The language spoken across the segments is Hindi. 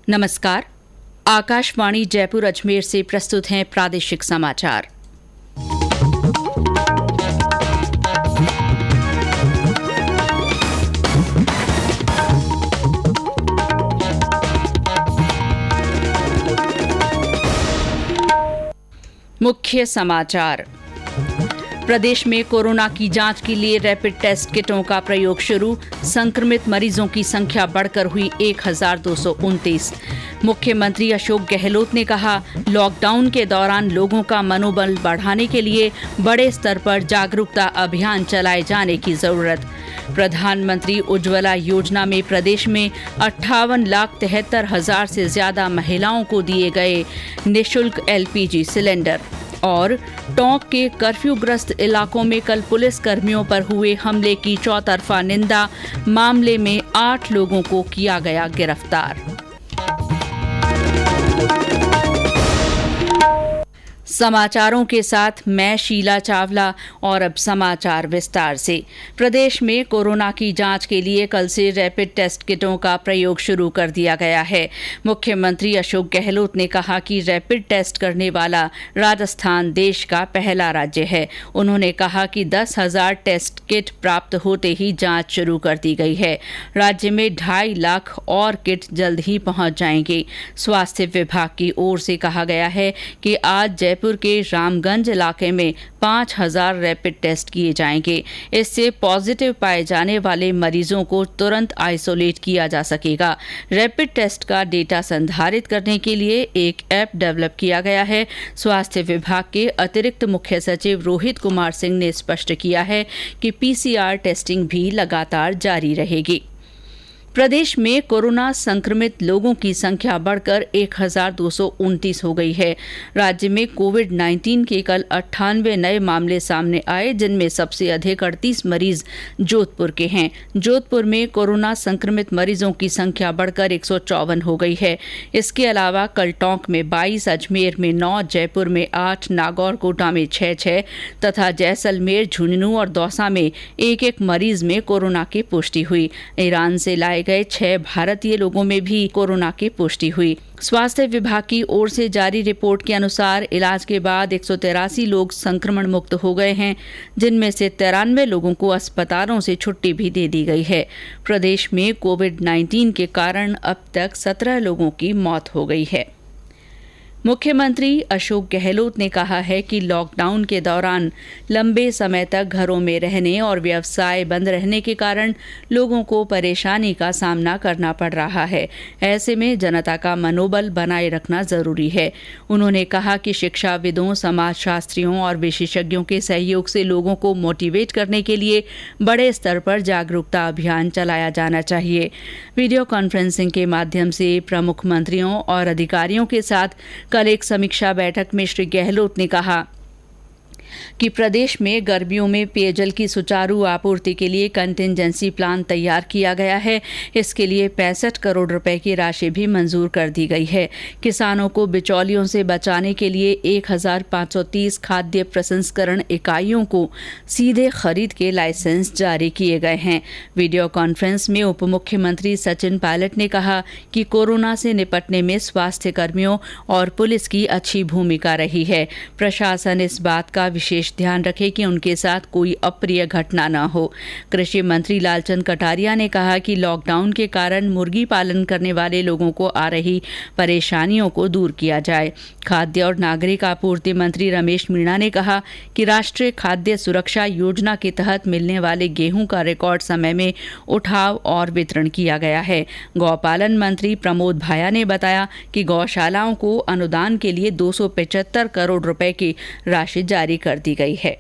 नमस्कार। आकाशवाणी जयपुर अजमेर से प्रस्तुत हैं प्रादेशिक समाचार। मुख्य समाचार। प्रदेश में कोरोना की जांच के लिए रैपिड टेस्ट किटों का प्रयोग शुरू। संक्रमित मरीजों की संख्या बढ़कर हुई 1229। मुख्यमंत्री अशोक गहलोत ने कहा, लॉकडाउन के दौरान लोगों का मनोबल बढ़ाने के लिए बड़े स्तर पर जागरूकता अभियान चलाए जाने की जरूरत। प्रधानमंत्री उज्ज्वला योजना में प्रदेश में 58,73,000 से ज्यादा महिलाओं को दिए गए निःशुल्क एलपीजी सिलेंडर। और टोंक के कर्फ्यूग्रस्त इलाकों में कल पुलिस कर्मियों पर हुए हमले की चौतरफा निंदा। मामले में 8 लोगों को किया गया गिरफ्तार। समाचारों के साथ मैं शीला चावला और अब समाचार विस्तार से। प्रदेश में कोरोना की जांच के लिए कल से रैपिड टेस्ट किटों का प्रयोग शुरू कर दिया गया है। मुख्यमंत्री अशोक गहलोत ने कहा कि रैपिड टेस्ट करने वाला राजस्थान देश का पहला राज्य है। उन्होंने कहा कि 10,000 टेस्ट किट प्राप्त होते ही जांच शुरू कर दी गई है। राज्य में 2.5 लाख और किट जल्द ही पहुंच जाएंगे। स्वास्थ्य विभाग की ओर से कहा गया है कि आज जयपुर के रामगंज इलाके में 5,000 रैपिड टेस्ट किए जाएंगे। इससे पॉजिटिव पाए जाने वाले मरीजों को तुरंत आइसोलेट किया जा सकेगा। रैपिड टेस्ट का डेटा संधारित करने के लिए एक ऐप डेवलप किया गया है। स्वास्थ्य विभाग के अतिरिक्त मुख्य सचिव रोहित कुमार सिंह ने स्पष्ट किया है कि पीसीआर टेस्टिंग भी लगातार जारी रहेगी। प्रदेश में कोरोना संक्रमित लोगों की संख्या बढ़कर 1229 हो गई है। राज्य में कोविड-19 के कल 98 नए मामले सामने आए, जिनमें सबसे अधिक 38 मरीज जोधपुर के हैं। जोधपुर में कोरोना संक्रमित मरीजों की संख्या बढ़कर 154 हो गई है। इसके अलावा कल टोंक में 22, अजमेर में 9, जयपुर में 8, नागौर कोटा में 6 तथा जैसलमेर, झुंझुनू और दौसा में एक मरीज में कोरोना की पुष्टि हुई। ईरान से लाए गए 6 भारतीय लोगों में भी कोरोना की पुष्टि हुई। स्वास्थ्य विभाग की ओर से जारी रिपोर्ट के अनुसार इलाज के बाद 183 लोग संक्रमण मुक्त हो गए हैं, जिनमें से 93 लोगों को अस्पतालों से छुट्टी भी दे दी गई है। प्रदेश में कोविड-19 के कारण अब तक 17 लोगों की मौत हो गई है। मुख्यमंत्री अशोक गहलोत ने कहा है कि लॉकडाउन के दौरान लंबे समय तक घरों में रहने और व्यवसाय बंद रहने के कारण लोगों को परेशानी का सामना करना पड़ रहा है। ऐसे में जनता का मनोबल बनाए रखना जरूरी है। उन्होंने कहा कि शिक्षाविदों, समाजशास्त्रियों और विशेषज्ञों के सहयोग से लोगों को मोटिवेट करने के लिए बड़े स्तर पर जागरूकता अभियान चलाया जाना चाहिए। वीडियो कॉन्फ्रेंसिंग के माध्यम से प्रमुख मंत्रियों और अधिकारियों के साथ कल एक समीक्षा बैठक में श्री गहलोत ने कहा कि प्रदेश में गर्मियों में पेयजल की सुचारू आपूर्ति के लिए कंटिंजेंसी प्लान तैयार किया गया है। इसके लिए 65 करोड़ रुपए की राशि भी मंजूर कर दी गई है। किसानों को बिचौलियों से बचाने के लिए 1,530 खाद्य प्रसंस्करण इकाइयों को सीधे खरीद के लाइसेंस जारी किए गए हैं। वीडियो कॉन्फ्रेंस में उप मुख्यमंत्री सचिन पायलट ने कहा कि कोरोना से निपटने में स्वास्थ्य कर्मियों और पुलिस की अच्छी भूमिका रही है। प्रशासन इस बात का विशेष ध्यान रखे कि उनके साथ कोई अप्रिय घटना न हो। कृषि मंत्री लालचंद कटारिया ने कहा कि लॉकडाउन के कारण मुर्गी पालन करने वाले लोगों को आ रही परेशानियों को दूर किया जाए। खाद्य और नागरिक आपूर्ति मंत्री रमेश मीणा ने कहा कि राष्ट्रीय खाद्य सुरक्षा योजना के तहत मिलने वाले गेहूं का रिकॉर्ड समय में उठाव और वितरण किया गया है। गौपालन मंत्री प्रमोद भाया ने बताया कि गौशालाओं को अनुदान के लिए 275 करोड़ रुपए की राशि जारी कर दी गई है।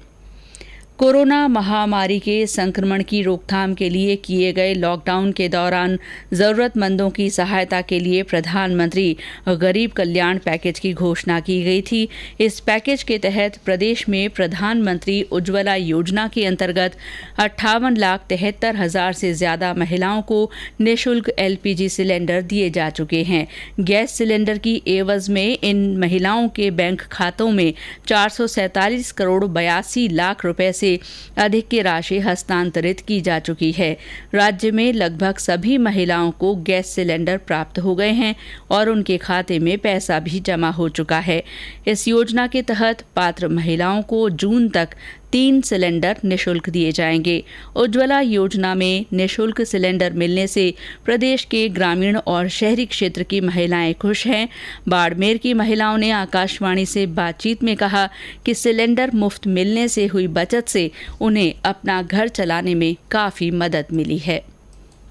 कोरोना महामारी के संक्रमण की रोकथाम के लिए किए गए लॉकडाउन के दौरान जरूरतमंदों की सहायता के लिए प्रधानमंत्री गरीब कल्याण पैकेज की घोषणा की गई थी। इस पैकेज के तहत प्रदेश में प्रधानमंत्री उज्ज्वला योजना के अंतर्गत 58,73,000 से ज्यादा महिलाओं को निःशुल्क एलपीजी सिलेंडर दिए जा चुके हैं। गैस सिलेंडर की एवज में इन महिलाओं के बैंक खातों में 447 करोड़ 82 लाख रुपए से से अधिक की राशि हस्तांतरित की जा चुकी है। राज्य में लगभग सभी महिलाओं को गैस सिलेंडर प्राप्त हो गए हैं और उनके खाते में पैसा भी जमा हो चुका है। इस योजना के तहत पात्र महिलाओं को जून तक 3 सिलेंडर निःशुल्क दिए जाएंगे। उज्ज्वला योजना में निःशुल्क सिलेंडर मिलने से प्रदेश के ग्रामीण और शहरी क्षेत्र की महिलाएं खुश हैं। बाड़मेर की महिलाओं ने आकाशवाणी से बातचीत में कहा कि सिलेंडर मुफ्त मिलने से हुई बचत से उन्हें अपना घर चलाने में काफ़ी मदद मिली है।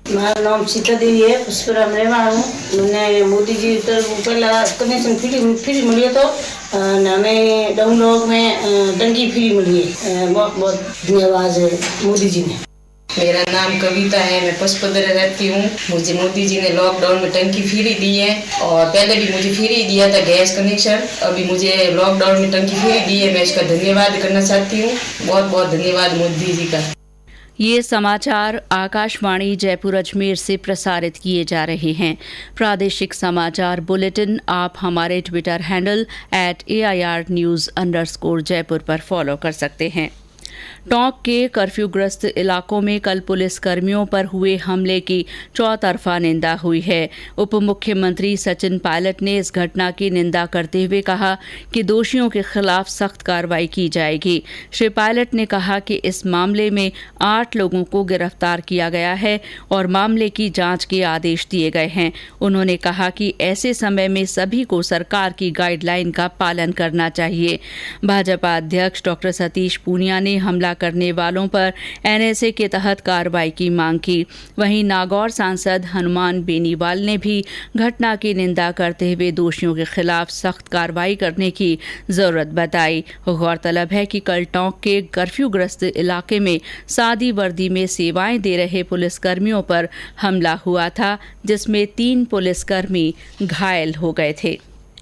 मेरा नाम सीता देवी है, पुष्पराम रहवाण हूँ। मैंने मोदी जी तरफ पहला कनेक्शन फ्री मिली तो हमें डाउनलोड में टंकी फ्री मिली है। बहुत बहुत धन्यवाद है मोदी जी ने। मेरा नाम कविता है, मैं पचपदर रहती हूँ। मुझे मोदी जी ने लॉकडाउन में टंकी फ्री दी है और पहले भी मुझे फ्री दिया था गैस कनेक्शन, अभी मुझे लॉकडाउन में टंकी फ्री दी है। मैं इसका धन्यवाद करना चाहती हूँ। बहुत बहुत धन्यवाद मोदी जी का। ये समाचार आकाशवाणी जयपुर अजमेर से प्रसारित किए जा रहे हैं। प्रादेशिक समाचार बुलेटिन आप हमारे ट्विटर हैंडल @AIRnews_जयपुर पर फॉलो कर सकते हैं। टोंक के कर्फ्यूग्रस्त इलाकों में कल पुलिस कर्मियों पर हुए हमले की चौतरफा निंदा हुई है। उप मुख्यमंत्री सचिन पायलट ने इस घटना की निंदा करते हुए कहा कि दोषियों के खिलाफ सख्त कार्रवाई की जाएगी। श्री पायलट ने कहा कि इस मामले में 8 लोगों को गिरफ्तार किया गया है और मामले की जांच के आदेश दिए गए हैं। उन्होंने कहा कि ऐसे समय में सभी को सरकार की गाइडलाइन का पालन करना चाहिए। भाजपा अध्यक्ष डॉक्टर सतीश पूनिया ने हमला करने वालों पर एनएसए के तहत कार्रवाई की मांग की। वहीं नागौर सांसद हनुमान बेनीवाल ने भी घटना की निंदा करते हुए दोषियों के खिलाफ सख्त कार्रवाई करने की जरूरत बताई। गौरतलब है कि कल टोंक के कर्फ्यूग्रस्त इलाके में सादी वर्दी में सेवाएं दे रहे पुलिसकर्मियों पर हमला हुआ था, जिसमें 3 पुलिसकर्मी घायल हो गए थे।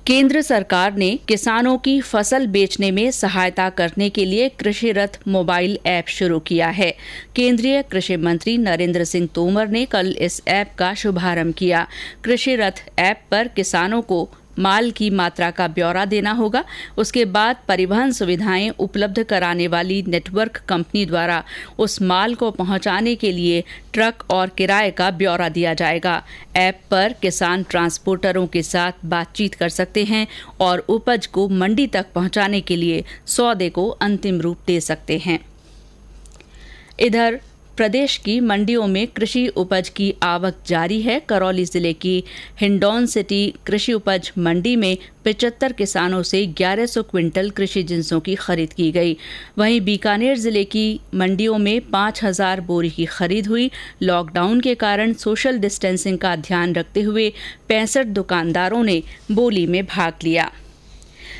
केंद्र सरकार ने किसानों की फसल बेचने में सहायता करने के लिए कृषि रथ मोबाइल ऐप शुरू किया है। केंद्रीय कृषि मंत्री नरेंद्र सिंह तोमर ने कल इस ऐप का शुभारंभ किया। कृषि रथ ऐप पर किसानों को माल की मात्रा का ब्यौरा देना होगा। उसके बाद परिवहन सुविधाएं उपलब्ध कराने वाली नेटवर्क कंपनी द्वारा उस माल को पहुंचाने के लिए ट्रक और किराए का ब्यौरा दिया जाएगा। ऐप पर किसान ट्रांसपोर्टरों के साथ बातचीत कर सकते हैं और उपज को मंडी तक पहुंचाने के लिए सौदे को अंतिम रूप दे सकते हैं। इधर प्रदेश की मंडियों में कृषि उपज की आवक जारी है। करौली जिले की हिंडौन सिटी कृषि उपज मंडी में 75 किसानों से 1100 क्विंटल कृषि जिंसों की खरीद की गई। वहीं बीकानेर जिले की मंडियों में 5000 बोरी की खरीद हुई। लॉकडाउन के कारण सोशल डिस्टेंसिंग का ध्यान रखते हुए 65 दुकानदारों ने बोली में भाग लिया।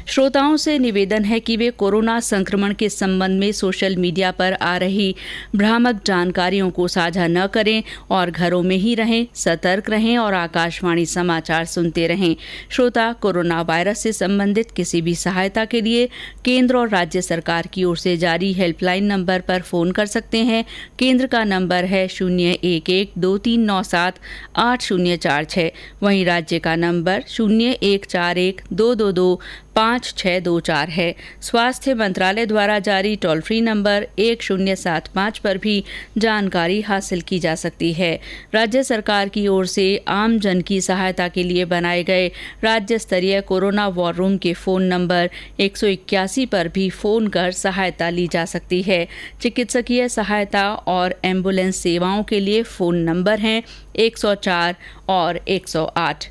श्रोताओं से निवेदन है कि वे कोरोना संक्रमण के संबंध में सोशल मीडिया पर आ रही भ्रामक जानकारियों को साझा न करें और घरों में ही रहें, सतर्क रहें और आकाशवाणी समाचार सुनते रहें। श्रोता कोरोना वायरस से संबंधित किसी भी सहायता के लिए केंद्र और राज्य सरकार की ओर से जारी हेल्पलाइन नंबर पर फोन कर सकते हैं। केंद्र का नंबर है 011123978046। वहीं राज्य का नंबर 01412225 है। स्वास्थ्य मंत्रालय द्वारा जारी टोल फ्री नंबर 1075 पर भी जानकारी हासिल की जा सकती है। राज्य सरकार की ओर से आम जन की सहायता के लिए बनाए गए राज्य स्तरीय कोरोना वॉर रूम के फोन नंबर 181 पर भी फोन कर सहायता ली जा सकती है। चिकित्सकीय सहायता और एम्बुलेंस सेवाओं के लिए फोन नंबर हैं 104 और 108।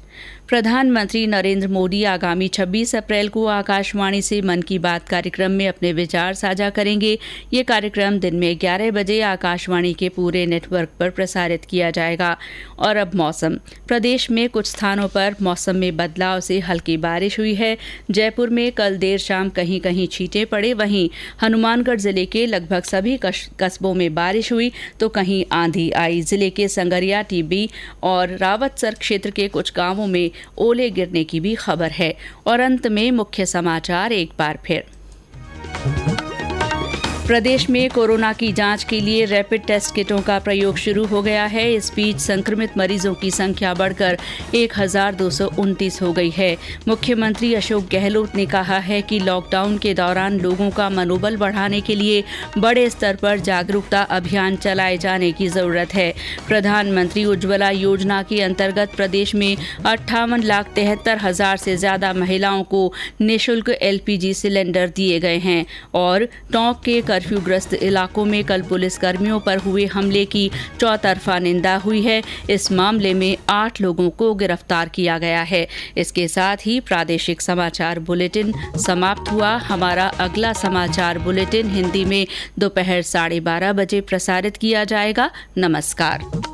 प्रधानमंत्री नरेंद्र मोदी आगामी 26 अप्रैल को आकाशवाणी से मन की बात कार्यक्रम में अपने विचार साझा करेंगे। ये कार्यक्रम दिन में 11 बजे आकाशवाणी के पूरे नेटवर्क पर प्रसारित किया जाएगा। और अब मौसम। प्रदेश में कुछ स्थानों पर मौसम में बदलाव से हल्की बारिश हुई है। जयपुर में कल देर शाम कहीं कहीं छींटे पड़े। वहीं हनुमानगढ़ जिले के लगभग सभी कस्बों में बारिश हुई तो कहीं आंधी आई। जिले के संगरिया, टीबी और रावतसर क्षेत्र के कुछ गांवों में ओले गिरने की भी खबर है। और अंत में मुख्य समाचार एक बार फिर। प्रदेश में कोरोना की जांच के लिए रैपिड टेस्ट किटों का प्रयोग शुरू हो गया है। इस बीच संक्रमित मरीजों की संख्या बढ़कर 1229 हो गई है। मुख्यमंत्री अशोक गहलोत ने कहा है कि लॉकडाउन के दौरान लोगों का मनोबल बढ़ाने के लिए बड़े स्तर पर जागरूकता अभियान चलाए जाने की जरूरत है। प्रधानमंत्री उज्ज्वला योजना के अंतर्गत प्रदेश में 58,73,000 से ज्यादा महिलाओं को निःशुल्क LPG सिलेंडर दिए गए हैं और टोंक के कर्फ्यूग्रस्त इलाकों में कल पुलिसकर्मियों पर हुए हमले की चौतरफा निंदा हुई है। इस मामले में 8 लोगों को गिरफ्तार किया गया है। इसके साथ ही प्रादेशिक समाचार बुलेटिन समाप्त हुआ। हमारा अगला समाचार बुलेटिन हिंदी में दोपहर 12:30 बजे प्रसारित किया जाएगा। नमस्कार।